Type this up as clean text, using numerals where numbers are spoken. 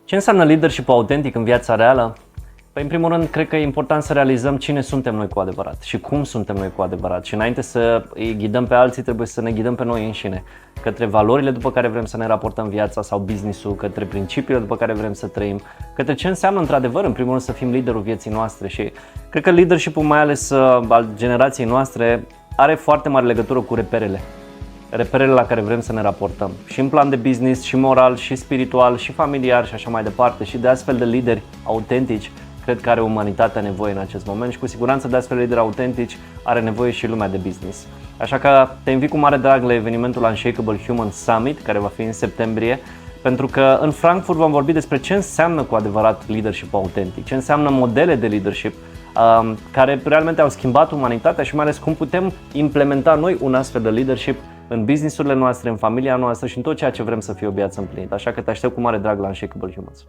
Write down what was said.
Ce înseamnă leadership autentic în viața reală? Păi, în primul rând, cred că e important să realizăm cine suntem noi cu adevărat și cum suntem noi cu adevărat. Și înainte să îi ghidăm pe alții, trebuie să ne ghidăm pe noi înșine, către valorile după care vrem să ne raportăm viața sau business-ul, către principiile după care vrem să trăim, către ce înseamnă într-adevăr, în primul rând, să fim liderul vieții noastre. Și cred că leadership-ul, mai ales al generației noastre, are foarte mare legătură cu reperele la care vrem să ne raportăm, și în plan de business, și moral, și spiritual, și familiar și așa mai departe. Și de astfel de lideri autentici cred că are umanitatea nevoie în acest moment și cu siguranță de astfel de lideri autentici are nevoie și lumea de business. Așa că te invit cu mare drag la evenimentul Unshakable Human Summit, care va fi în septembrie, pentru că în Frankfurt vom vorbi despre ce înseamnă cu adevărat leadership autentic, ce înseamnă modele de leadership care realmente au schimbat umanitatea și mai ales cum putem implementa noi un astfel de leadership în businessurile noastre, în familia noastră și în tot ceea ce vrem să fie o viață împlinită. Așa că te aștept cu mare drag la Unshakable Humans.